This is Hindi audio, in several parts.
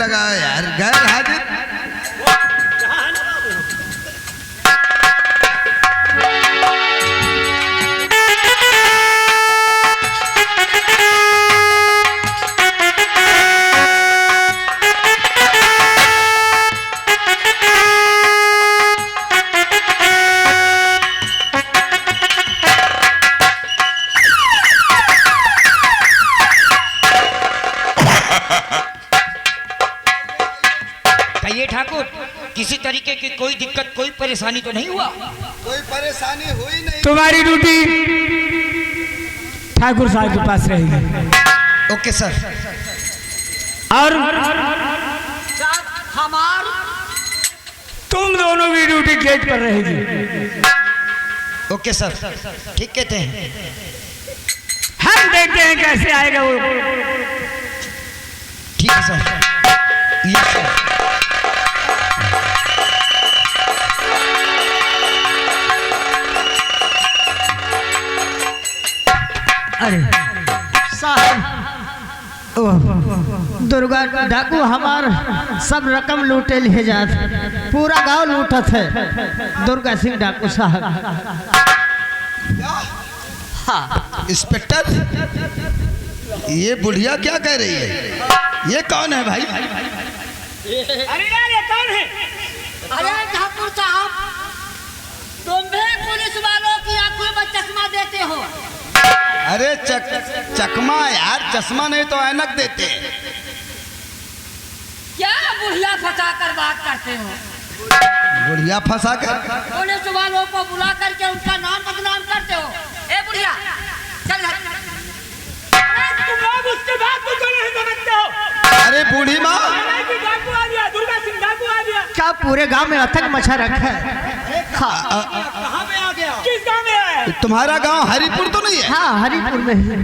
लगाओ यार, गैर हाजिर। ठाकुर, किसी तरीके की कोई दिक्कत, कोई परेशानी तो नहीं हुआ? कोई परेशानी हुई नहीं। तुम्हारी ड्यूटी ठाकुर साहब के पास रहेगी। Okay sir. और हमार तुम दोनों की ड्यूटी गेट पर रहेगी। ओके सर, ठीक कहते हैं। हम देखते हैं कैसे आएगा वो। ठीक है सर। Yes sir. अरे साहब, दुर्गा डाकू हमार सब रकम लूटे ले जात, पूरा गांव लूटत है। दुर्गा सिंह डाकू साहब। हाँ इंस्पेक्टर, ये बुढ़िया क्या कह रही है? ये कौन है भाई? अरे यार ये कौन है? अरे ठाकुर साहब, तुम भी पुलिस वालों की आंखों में चश्मा देते हो? अरे चकमा यार, चश्मा नहीं तो ऐनक देते हैं। क्या बुढ़िया फंसा कर बात करते हो? बुढ़िया फंसा कर? पुलिस वालों को बुला करके उनका नाम बदनाम करते हो। ए बुढ़िया, चल तुम लोग उसके बात को क्यों नहीं समझते हो? अरे बूढ़ी माँ, डाकू आ गया, दुर्गा सिंह डाकू आ गया। क्या पूरे गांव में अथक मचा रखा है? हाँ, कहाँ में आ गया? किस गांव में आया? तुम्हारा गांव हरिपुर तो नहीं है? हाँ हरिपुर में है।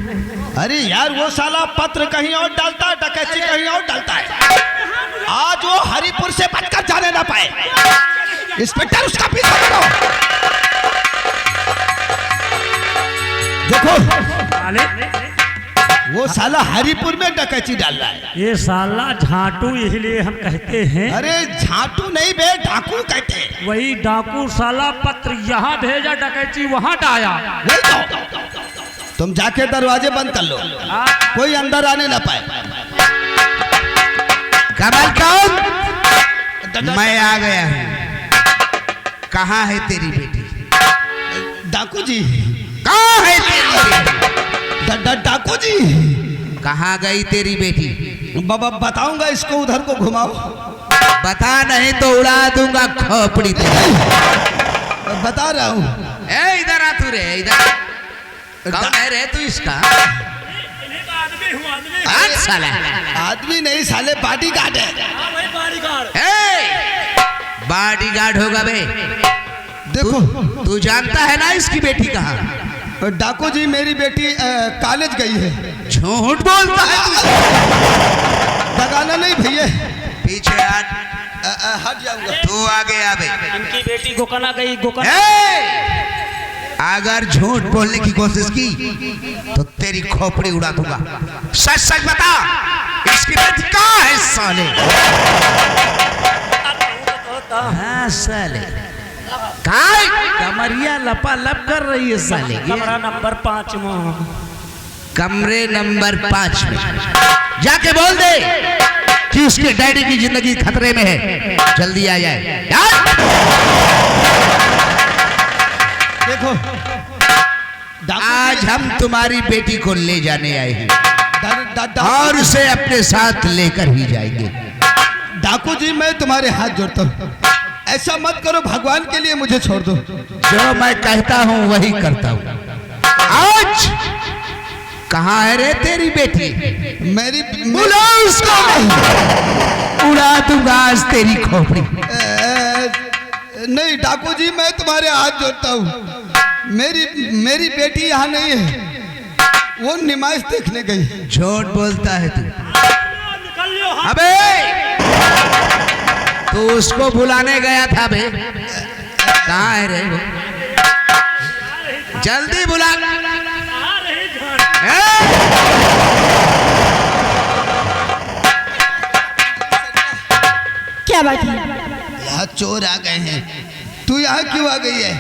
अरे यार, वो साला पत्र कहीं और डालता है, डकैती कहीं और डालता है। आज वो हरिपुर से बचकर जाने ना पाए। इंस्पेक्टर, उसका पीछा करो। देखो, वो साला हरिपुर में डकैती डाल रहा है। ये साला झाटू, इसलिए हम कहते हैं। अरे झाटू नहीं बे, डाकू कहते हैं। वही डाकू साला पत्र यहाँ भेजा, डकैती वहाँ डाया। वही तो। तुम जाके दरवाजे बंद कर लो, कोई अंदर आने ना पाए। कमल कौन? मैं आ गया हूँ। कहाँ है तेरी बेटी? डाकू जी। कहाँ है तेरी बेटी? डाकू जी। कहाँ गई तेरी बेटी? बाबा बताऊंगा, इसको उधर को घुमाओ। बता नहीं तो उड़ा दूंगा खोपड़ी ते। बता रहा हूँ। ए इधर आ तू रे, इधर। कौन है रे तू इसका? साला आदमी नहीं साले, बॉडीगार्ड है। बॉडीगार्ड होगा बे। देखो, तू जानता है ना इसकी बेटी कहाँ? डाकू जी, मेरी बेटी कॉलेज गई है। झूठ बोलता है तू। दगाना नहीं भैया। पीछे हट जाऊंगा। तू आगे आवे। इनकी बेटी गोकना गई, गोकना। अगर झूठ बोलने की कोशिश की तो तेरी खोपड़ी उड़ा दूंगा। सच सच बता, इसकी बेटी कहाँ है साले? हाँ साले, कमरिया लपा लप कर रही है साले। कमरा नंबर 5 में। कमरे नंबर 5 में जाके बोल दे कि उसके डैडी की जिंदगी खतरे में है, जल्दी आ जाए। देखो, आज हम तुम्हारी बेटी को ले जाने आए हैं और उसे अपने साथ लेकर ही जाएंगे। डाकू जी, मैं तुम्हारे हाथ जोड़ता हूँ, ऐसा मत करो। भगवान के लिए मुझे छोड़ दो। जो मैं कहता हूँ वही करता हूँ। आज कहाँ है रे तेरी बेटी? मेरी बुला उसको, उड़ा दूंगा आज तेरी खोपड़ी। नहीं डाकू जी, मैं तुम्हारे हाथ जोड़ता हूँ। मेरी बेटी यहाँ नहीं है, वो निमाइश देखने गई। झूठ बोलता है तू। अबे तू उसको बुलाने गया था बे, कहाँ है रे वो? जल्दी बुला। बैठी? यहाँ चोर आ गए हैं। तू यहाँ क्यों आ गई है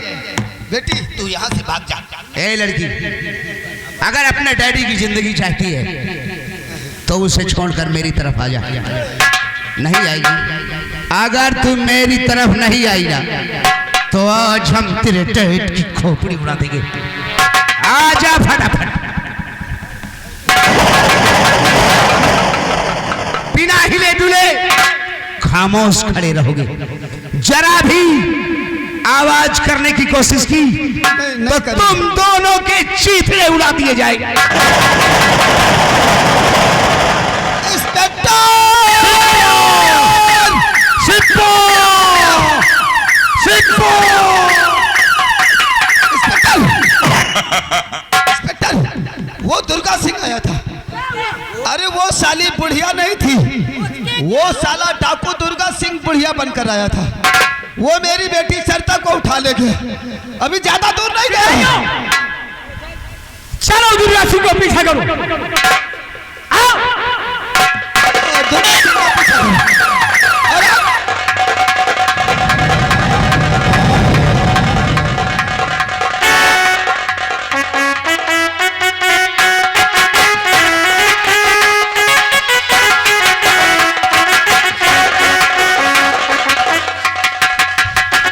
बेटी? तू यहाँ से भाग जा। ए लड़की, अगर अपने डैडी की जिंदगी चाहती है तो उसे छोड़कर मेरी तरफ आ जा। नहीं आएगी। अगर तू मेरी तरफ नहीं आई ना तो आज हम तेरे डैड की खोपड़ी उड़ा देंगे। आजा फटाफट। बिना हिले डुले खामोश खड़े रहोगे। जरा भी आवाज करने की कोशिश की तो तुम दोनों के चीथड़े उड़ा दिए जाएंगे। इंस्पेक्टर! सिप्पो! सिप्पो! इंस्पेक्टर, वो दुर्गा सिंह आया था। अरे वो साली बुढ़िया नहीं थी, वो साला डाकू दुर्गा सिंह बुढ़िया बनकर आया था। वो मेरी बेटी सरिता को उठा ले गए। अभी ज्यादा दूर नहीं गए। चलो दुर्गा सिंह को पीछा करो। आओ। दुर्गा सिंह को पीछा करो। अरे!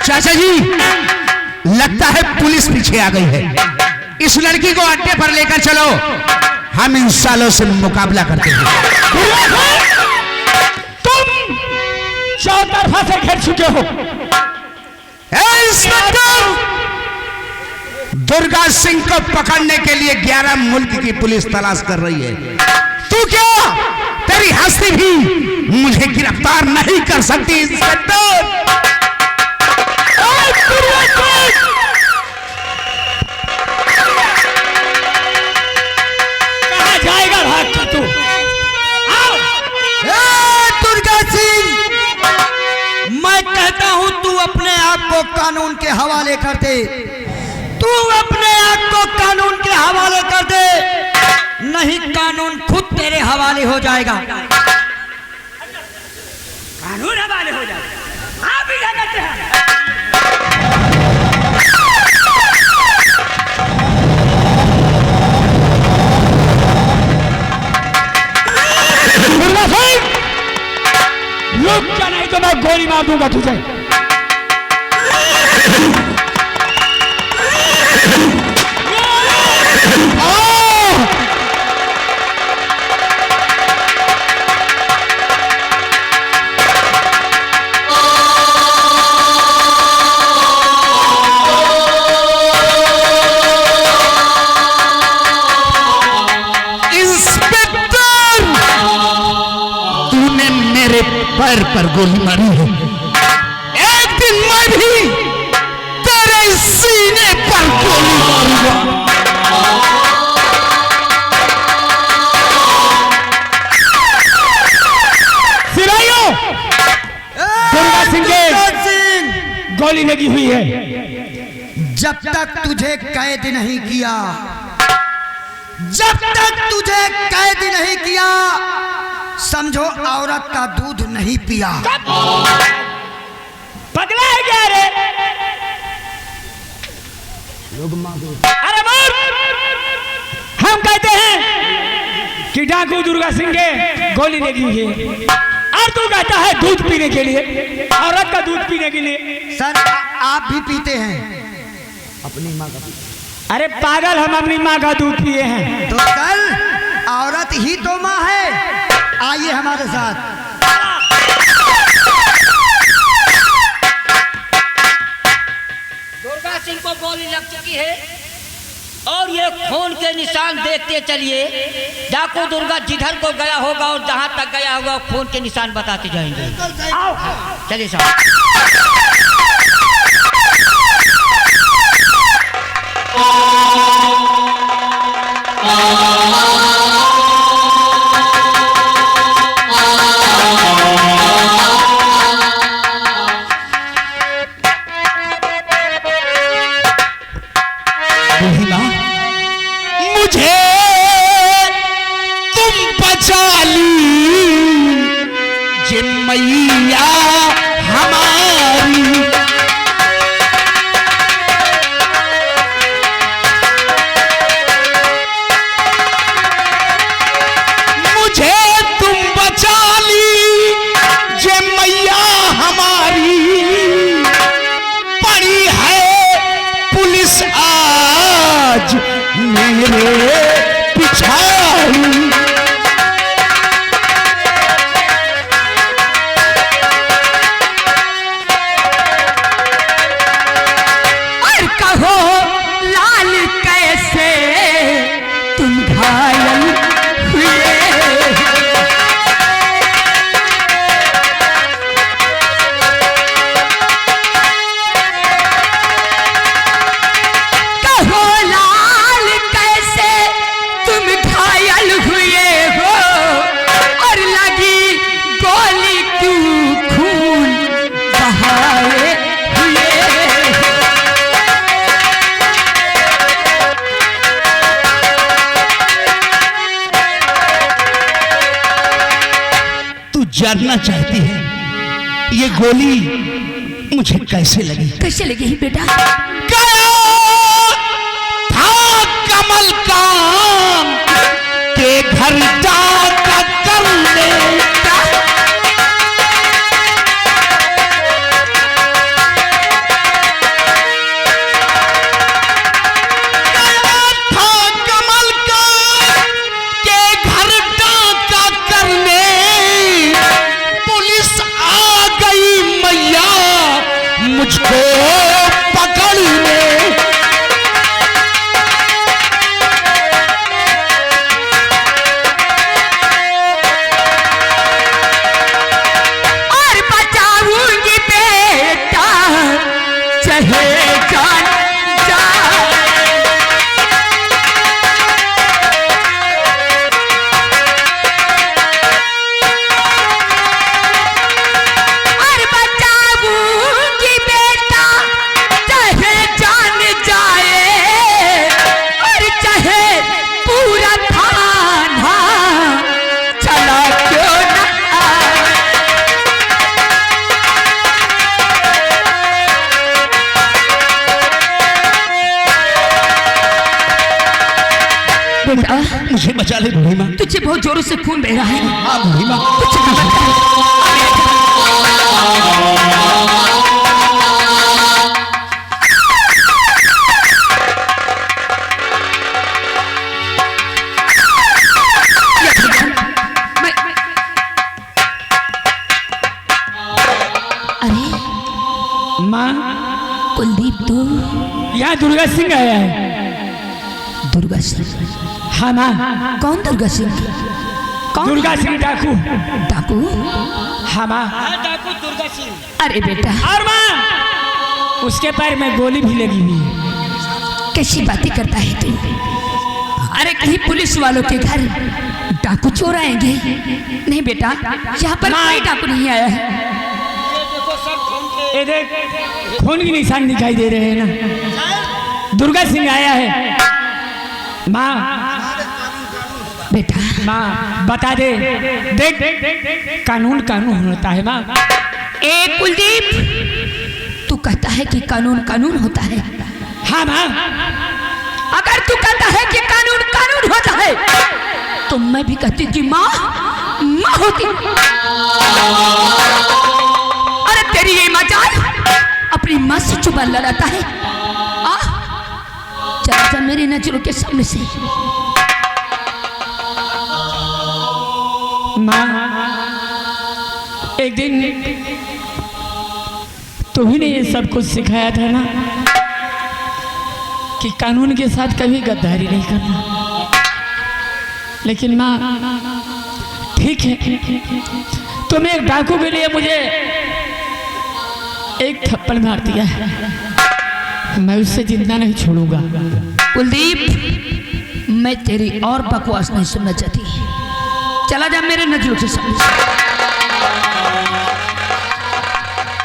चाचा जी, लगता है पुलिस पीछे आ गई है। इस लड़की को अड्डे पर लेकर चलो, हम इन सालों से मुकाबला करते हैं। तुम चौतरफा से घेर चुके हो। इंस्पेक्टर, दुर्गा सिंह को पकड़ने के लिए 11 मुल्क की पुलिस तलाश कर रही है। तू क्या, तेरी हस्ती भी मुझे गिरफ्तार नहीं कर सकती। इंस्पेक्टर, कहाँ जाएगा भाग कर तू? आओ। दुर्गा सिंह, मैं कहता हूं तू अपने आप को कानून के हवाले कर दे। तू अपने आप को कानून के हवाले कर दे, नहीं कानून खुद तेरे हवाले हो जाएगा। कानून हवाले हो जाए। आप ही क्या करते हैं? दुर्गा सिंह, रुक जा, नहीं तो मैं गोली मार दूंगा तुझे। पैर पर गोली मारी है, एक दिन मैं भी तेरे सीने पर गोली मारूंगा। सिपाहियों, दुर्गा सिंह के गोली लगी हुई है। जब तक तुझे कैद नहीं किया, जब तक तुझे कैद नहीं किया, समझो औरत का दूध नहीं पिया। पगला है क्या रे? अरे मार! हम कहते हैं कि डाकू दुर्गा सिंह के गोली लगी हुई है, और तू कहता है दूध पीने के लिए, औरत का दूध पीने के लिए। सर, आप भी पीते हैं? अपनी माँ का। अरे पागल, हम अपनी माँ का दूध पिए हैं। तो कल औरत ही तो माँ है। आइए हमारे साथ। दुर्गा सिंह को गोली लग चुकी है और ये खून के निशान देखते चलिए। डाकू दुर्गा जिधर को गया होगा और जहां तक गया होगा खून के निशान बताते जाएंगे। आओ, चलिए साहब। मुझे तुम बचा ली जिन मैया हमारी। मुझे तुम बचा ली जे मैया हमारी, पड़ी है पुलिस आज मेरे पिछाड़ी। और कहो लाल कैसे तुम घायल हुए, कहो लाल कैसे तुम घायल हुए हो, और लगी गोली क्यों खून बहाए हुए। तू जानना चाहती है ये गोली मुझे कैसे लगी? कैसे लगी बेटा? गया था कमल काम के घर जाकर करने, गया था कमल काम के घर डाका करने, पुलिस आ गई मैया मुझको पकड़ने। और बचाऊंगी बेटा चाहे जान जाए, और बचाऊंगी बेटा चाहे जान जाए, और चाहे पूरा थाना चला क्यों न आए। बेटा मुझे बचा ले बूढ़ी माँ। तुझे बहुत जोरों से खून बह रहा है, हाँ बूढ़ी माँ। कुछ नहीं बता। अरे माँ कुलदीप तू? यहाँ दुर्गा सिंह आया है। दुर्गा सिंह? हाँ माँ, कौन दुर्गा सिंह? कौन? दुर्गा सिंह डाकू। डाकू? हाँ माँ। डाकू दुर्गा सिंह। अरे बेटा और माँ उसके पैर में गोली भी लगी हुई है। कैसी बातें करता है तू? अरे कहीं पुलिस वालों के घर डाकू चोर आएंगे? नहीं बेटा, यहाँ पर कोई डाकू नहीं आया है। देखो सब खून के ये देख खून के निशान दिखाई दे रहे हैं ना। दुर्गा सिंह आया है। माँ बेटा माँ बता दे, देख कानून कानून होता है माँ। ए कुलदीप, तू कहता है कि कानून कानून होता है? हाँ माँ। अगर तू कहता है कि कानून कानून होता है तो मैं भी कहती कि माँ माँ होती। अरे तेरी ये मजाल अपनी माँ से चुपा लड़ाता है। आ चला जा मेरी नजरों के सामने से। माँ एक दिन तुम्ही ने ये सब कुछ सिखाया था ना कि कानून के साथ कभी गद्दारी नहीं करना। लेकिन माँ ठीक है, तुम एक डाकू के लिए मुझे एक थप्पड़ मार दिया है, मैं उससे जिंदा नहीं छोड़ूंगा। कुलदीप, मैं तेरी और बकवास नहीं सुनना चाहती। चला जा मेरे नजरों के सामने से।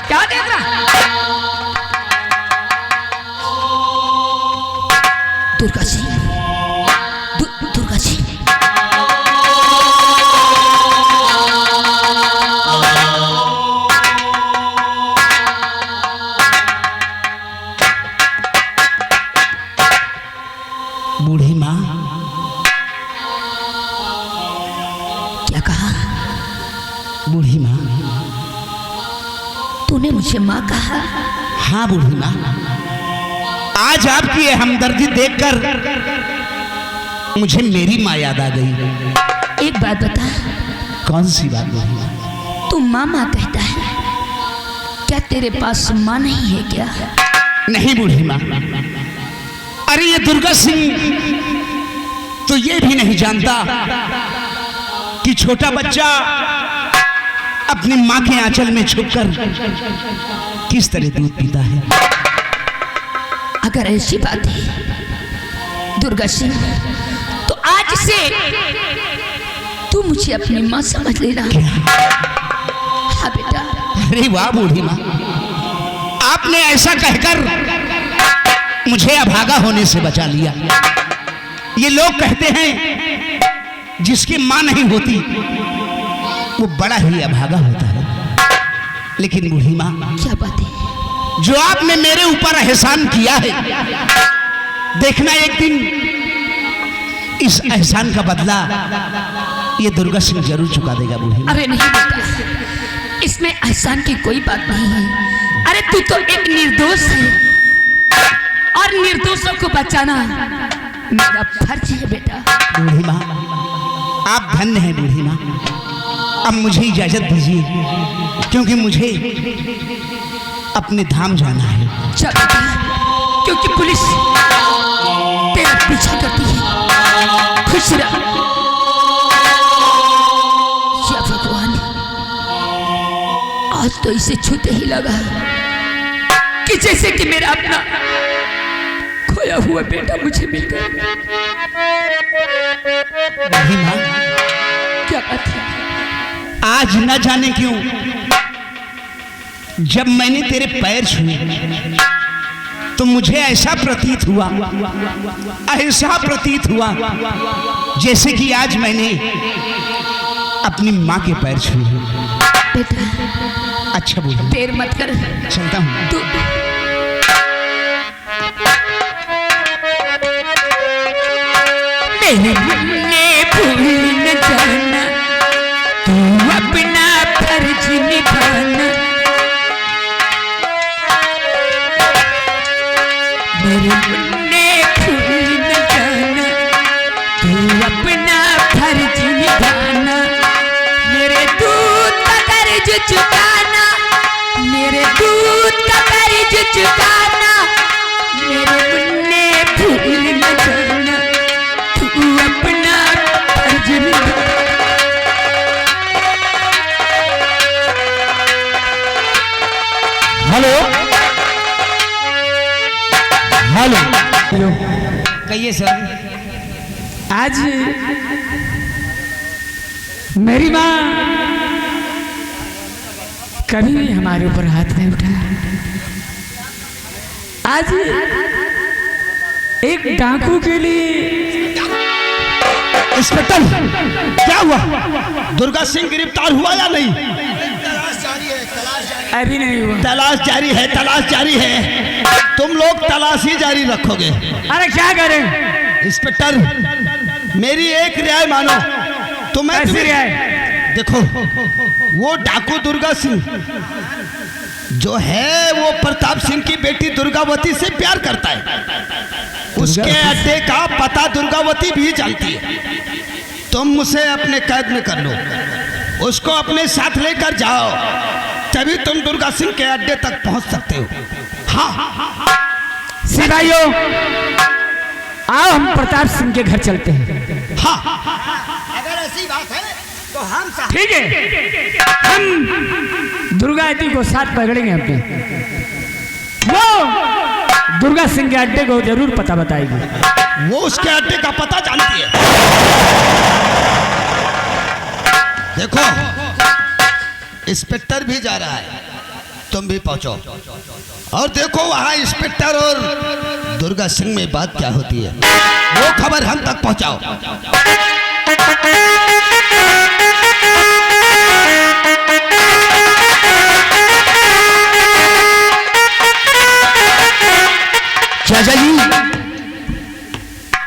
क्या देख रहा? दुर्गा सिंह, दुर्गा सिंह, बूढ़ी माँ। तूने मुझे माँ कहा? हाँ बूढ़ी माँ, आज आपकी ये हमदर्दी देखकर मुझे मेरी माँ याद आ गई। एक बात बता, कौन सी बात बूढ़ी माँ? तू माँ माँ कहता है, क्या तेरे पास माँ नहीं है क्या? नहीं बूढ़ी माँ, अरे ये दुर्गा सिंह तो ये भी नहीं जानता कि छोटा बच्चा अपनी माँ के आंचल में छुपकर किस तरह दूध पीता है। अगर ऐसी बात है दुर्गा सिंह, तो आज से तू मुझे अपनी माँ समझ लेना। हाँ बेटा। अरे वाह बूढ़ी माँ, आपने ऐसा कहकर मुझे अभागा होने से बचा लिया। ये लोग कहते हैं जिसकी माँ नहीं होती वो बड़ा ही अभागा होता है। लेकिन बूढ़ी माँ, क्या बात है? जो आपने मेरे ऊपर एहसान किया है, देखना एक दिन इस एहसान का बदला ये दुर्गा सिंह जरूर चुका देगा बूढ़ी माँ। अरे नहीं बेटा, इसमें एहसान की कोई बात नहीं है। अरे तू तो एक निर्दोष है और निर्दोषों को बचाना मेरा फर्ज है बेटा। बूढ़ी माँ, आप धन्य हैं बूढ़ी माँ। अब मुझे इजाजत दीजिए, क्योंकि मुझे अपने धाम जाना है। चल बेटा, क्योंकि पुलिस तेरा पीछा करती है। खुश रह। या भगवान, आज तो इसे छूते ही लगा कि जैसे कि मेरा अपना खोया हुआ बेटा मुझे मिल गया। बूढ़ी माँ, क्या बात है? आज न जाने क्यों जब मैंने तेरे पैर छुए तो मुझे ऐसा प्रतीत हुआ जैसे कि आज मैंने अपनी माँ के पैर छुए। बेटा अच्छा बूढ़ी, देर मत कर, चलता हूँ। तू मैंने भूल न जाना, तू अपना फर्ज निभाना। मैंने भूल न जाना, तू अपना फर्ज निभाना। मेरे दूध का कर्ज चुकाना, मेरे दूध का कर्ज चुकाना। मेरे मुन्ने भूल न जाना, तू अपना फर्ज निभाना। हेलो हेलो हेलो, कहिए सर। आज मेरी माँ कभी भी हमारे ऊपर हाथ नहीं उठाया। आज एक डाकू के लिए। इंस्पेक्टर, क्या हुआ? दुर्गा सिंह गिरफ्तार हुआ या नहीं? अभी नहीं हुआ। तलाश जारी है, तलाश जारी है। तुम लोग तलाश ही जारी रखोगे। अरे क्या करें? इंस्पेक्टर, मेरी एक रियाय मानो। तुम्हें ऐसी रियाय? देखो, वो डाकू दुर्गा सिंह जो है वो प्रताप सिंह की बेटी दुर्गावती से प्यार करता है। उसके अड्डे का पता दुर्गावती भी जानती है। तुम उसे अपने कैद में कर लो, उसको अपने साथ लेकर जाओ, तभी तुम दुर्गा सिंह के अड्डे तक पहुंच सकते हो। हाँ सिपाहियों, आओ हम प्रताप सिंह के घर चलते हैं। हाँ, अगर ऐसी बात है तो हम ठीक है, हम दुर्गावती को साथ पकड़ेंगे अपने। वो दुर्गा सिंह के अड्डे को जरूर पता बताएगी। वो उसके अड्डे का पता जानती है। देखो, इंस्पेक्टर भी जा रहा है, तुम भी पहुंचो और देखो वहां इंस्पेक्टर और दुर्गा सिंह में बात क्या होती है, वो खबर हम तक पहुंचाओ। चाचा जी,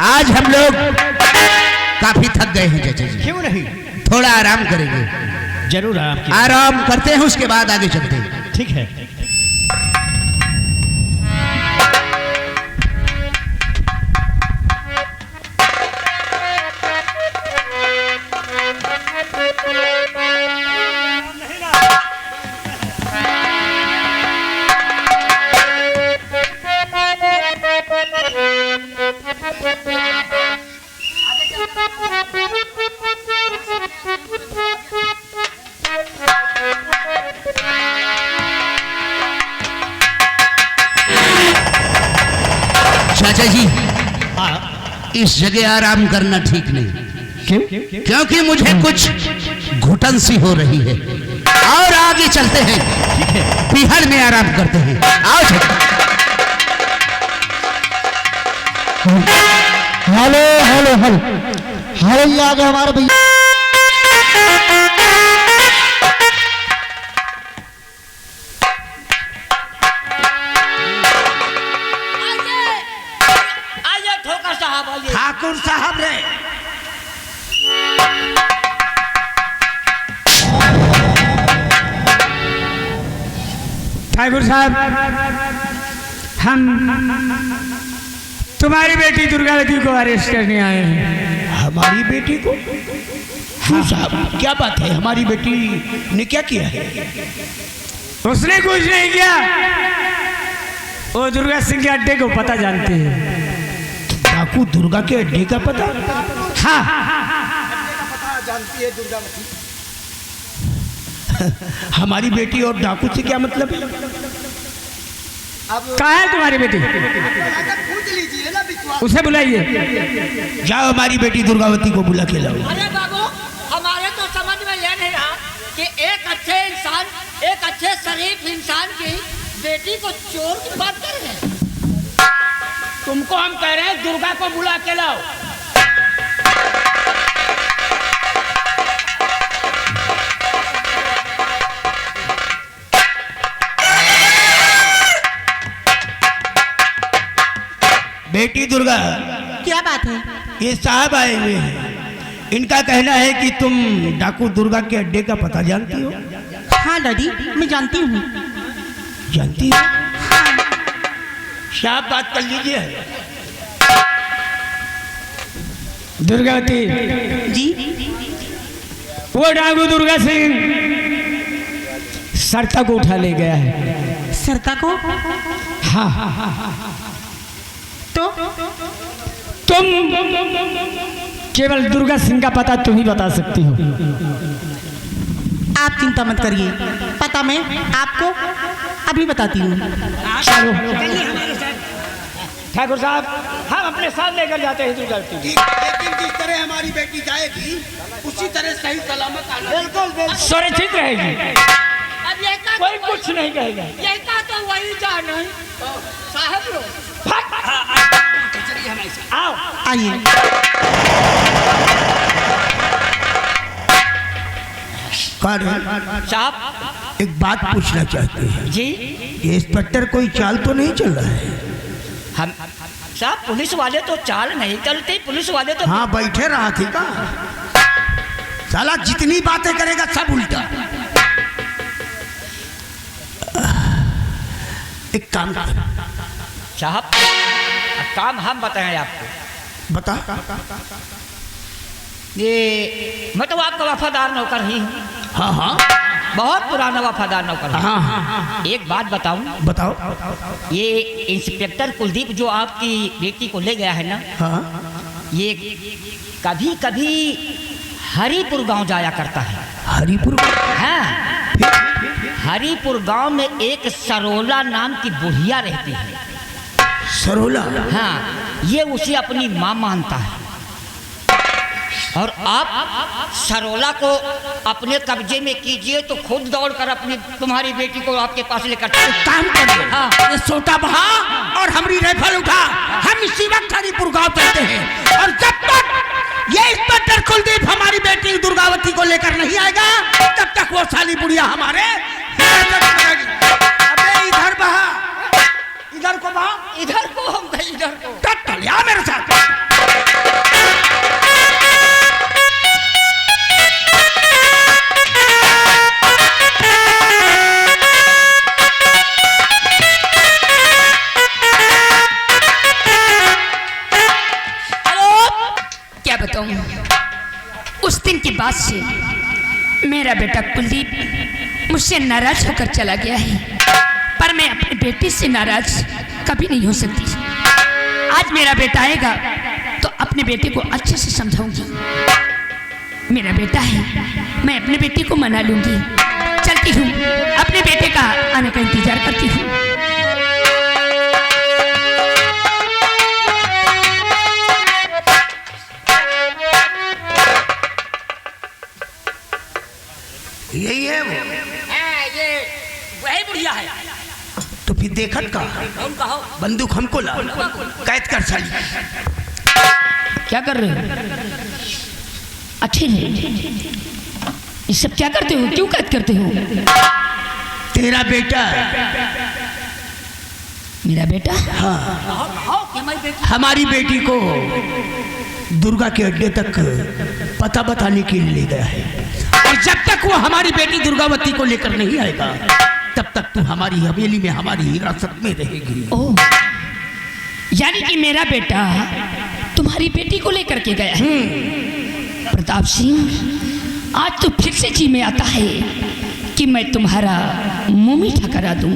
आज हम लोग काफी थक गए हैं चाचा जी। क्यों नहीं? थोड़ा आराम करेंगे। जरूर आपकी आराम करते हैं, उसके बाद आगे चलते हैं। ठीक है। चाचा जी, हाँ, इस जगह आराम करना ठीक नहीं, क्यों? क्योंकि मुझे कुछ घुटन सी हो रही है। और आगे चलते हैं, बिहार में आराम करते हैं। आओ चाचा। हेलो हेलो हेलो हेलो, ये आ गए हमारे भैया। आइए ठोकर साहब, आइए। ठाकुर साहब रे, ठाकुर साहब, हम तुम्हारी बेटी दुर्गावती को अरेस्ट करने आए हैं। हमारी बेटी को? हाँ साहब, क्या बात है? हमारी बेटी ने क्या किया है? उसने कुछ नहीं किया, वो दुर्गा सिंह के अड्डे को पता जानती है। डाकू दुर्गा के अड्डे का पता? हाँ, हमारी बेटी और डाकू से क्या मतलब है? कहाँ है तुम्हारी बेटी? उसे बुलाइए। जाओ, हमारी बेटी दुर्गावती को बुला के लाओ। अरे बाबू, हमारे तो समझ में यह नहीं रहा कि एक अच्छे इंसान, एक अच्छे शरीफ इंसान की बेटी को चोर की बात कर रहे हैं। तुमको हम कह रहे हैं दुर्गा को बुला के लाओ। बेटी दुर्गा, क्या बात है? ये साहब आए हुए हैं। इनका कहना है कि तुम डाकू दुर्गा के अड्डे का पता जानती हो। हाँ डैडी, मैं जानती हूँ। जानती हो? साहब बात कर लीजिए। दुर्गावती जी, वो डाकू दुर्गा सिंह सरता को उठा ले गया है। सरता को? हाँ, तो तुम केवल दुर्गा सिंह का पता तुम ही बता सकती हो। आप चिंता मत करिए, पता मैं आपको अभी बताती हूँ। चलो ठाकुर साहब, हम अपने साथ लेकर जाते हैं दुर्गावती। लेकिन जिस तरह हमारी बेटी जाएगी उसी तरह सही सलामत आना। बिल्कुल सुरक्षित रहेगी, अब ये का कोई कुछ नहीं कहेगा। ये का तो वही जान है साहब लोग। आओ, आइए। साहब एक बात पूछना चाहते हैं जी, ये इंस्पेक्टर कोई चाल तो नहीं चल रहा है? हम साहब पुलिस वाले तो चाल नहीं चलते, पुलिस वाले तो हाँ बैठे रहा थी का साला जितनी बातें करेगा सब उल्टा। एक काम कर, साहब अब काम हम बताएं आपको। बता। ये मैं तो आपका वफादार नौकर ही हूँ, हाँ हाँ बहुत पुराना वफादार नौकर हूँ। हाँ हाँ एक बात बताऊं, बताओ। ये इंस्पेक्टर कुलदीप जो आपकी बेटी को ले गया है ना, हाँ ये कभी कभी हरिपुर गांव जाया करता है। हरिपुर? हाँ, हरिपुर गांव में एक सरोला नाम की बुढ़िया रहती है। सरोला? हाँ, ये उसे अपनी माँ मानता है और आप सरोला को अपने कब्जे में कीजिए तो खुद दौड़कर अपनी तुम्हारी बेटी को आपके पास लेकर काम करिए। हाँ। ये सोटा बहा और हमारी राइफल उठा, हम इसी वक्त हरिपुर गांव चलते हैं। और जब तक ये इंस्पेक्टर कुलदीप हमारी बेटी दुर्गावती को लेकर नहीं आएगा तब तक वो साली बुढ़िया हमारे हिफाजत करेगी। अबे इधर बहा, इधर को बहा, इधर को हम गए, इधर को टट लिया मेरे साथ। बात से मेरा बेटा कुलदीप मुझसे नाराज होकर चला गया है, पर मैं अपने बेटे से नाराज कभी नहीं हो सकती। आज मेरा बेटा आएगा तो अपने बेटे को अच्छे से समझाऊंगी। मेरा बेटा है, मैं अपने बेटे को मना लूंगी। चलती हूँ, अपने बेटे का आने का इंतजार करती हूँ। यही है वो? ये वही बुढ़िया है। तो फिर देखत का कौन कहो? बंदूक हमको ला, कैद कर साली। क्या कर रहे हो? अच्छे नहीं, ये सब क्या करते हो? क्यों कैद करते हो? तेरा बेटा, मेरा बेटा? हमारी बेटी को दुर्गा के अड्डे तक पता बताने के लिए ले गया है, और जब तक वो हमारी बेटी दुर्गावती को लेकर नहीं आएगा तब तक तू हमारी हवेली में हमारी हिरासत में रहेगी। ओह, यानी कि मेरा बेटा तुम्हारी बेटी को लेकर के गया है। प्रताप सिंह, आज तो फिर से जी में आता है कि मैं तुम्हारा मुंह मीठा करा दूं।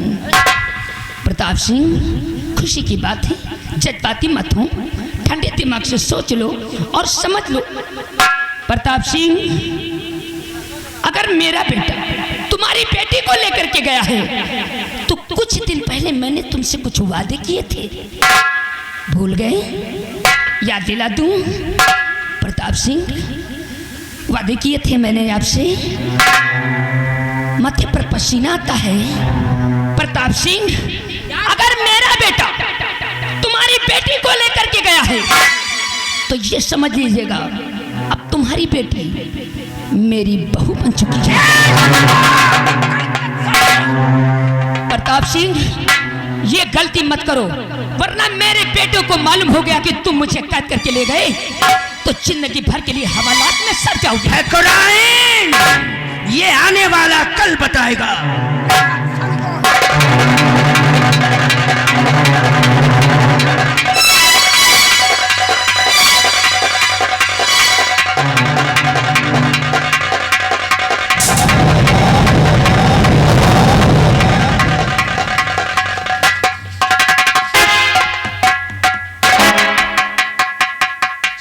प्रताप सिंह, खुशी की बात है, जज्बाती मत हो, ठंडे दिमाग से सोच लो और समझ लो। प्रताप सिंह, अगर मेरा बेटा तुम्हारी बेटी को लेकर के गया है तो कुछ दिन पहले मैंने तुमसे कुछ वादे किए थे, भूल गए? याद दिला दूं? प्रताप सिंह, वादे किए थे मैंने आपसे, माथे पर पसीना आता है। प्रताप सिंह, अगर मेरा बेटा तुम्हारी बेटी को लेकर के गया है तो ये समझ लीजिएगा अब तुम्हारी बेटी मेरी बहू बन चुकी है। प्रताप सिंह, ये गलती मत करो, वरना मेरे बेटे को मालूम हो गया कि तुम मुझे कैद करके ले गए तो जिंदगी भर के लिए हवालात में सड़ जाओगे। ये आने वाला कल बताएगा।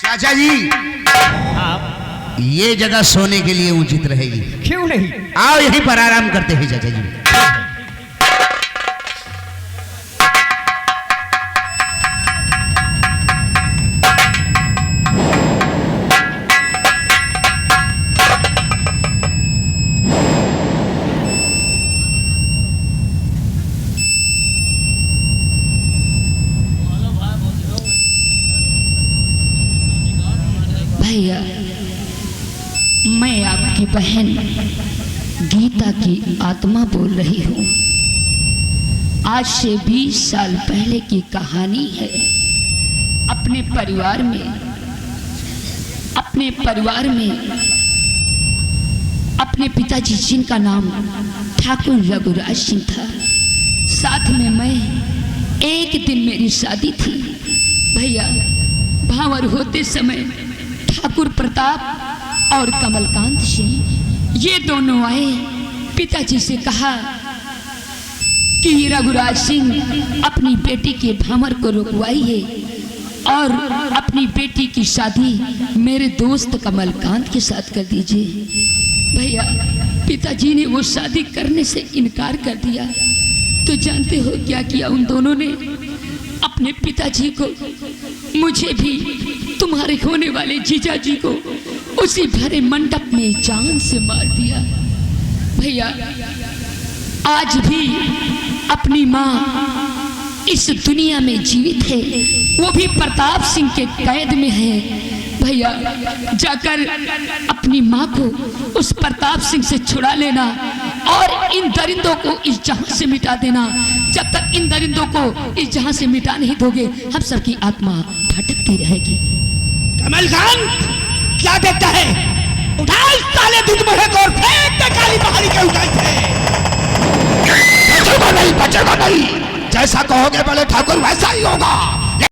चाचा जी, ये जगह सोने के लिए उचित रहेगी। क्यों नहीं? आओ यहीं पर आराम करते हैं चाचा जी। भैया, मैं आपकी बहन गीता की आत्मा बोल रही हूँ। आज से 20 साल पहले की कहानी है। अपने परिवार में अपने पिताजी जिनका नाम ठाकुर रघुराज सिंह था, साथ में मैं, एक दिन मेरी शादी थी। भैया, भावर होते समय ठाकुर प्रताप और कमलकांत सिंह ये दोनों आए। पिताजी से कहा कि रघुराज सिंह अपनी बेटी के भावर को रुकवाइए और अपनी बेटी की शादी मेरे दोस्त कमलकांत के साथ कर दीजिए। भैया, पिताजी ने वो शादी करने से इनकार कर दिया तो जानते हो क्या किया उन दोनों ने? अपने पिताजी को, मुझे भी, तुम्हारे होने वाले जीजा जी को उसी भरे मंडप में जान से मार दिया। भैया, आज भी अपनी माँ इस दुनिया में जीवित है, वो भी प्रताप सिंह के कैद में है। भैया, जाकर अपनी माँ को उस प्रताप सिंह से छुड़ा लेना और इन दरिंदों को इस जहां से मिटा देना। जब तक इन दरिंदों को इस जहां से मिटा नहीं दोगे, हम सबकी आत्मा भटकती रहेगी। कमलकांत, क्या देखता है? उठा इस साले दूध बढ़े को और फेंक दे काली पहाड़ी के ऊंचाई से। बचेगा नहीं, बचेगा नहीं। जैसा कहोगे बड़े ठाकुर वैसा ही होगा।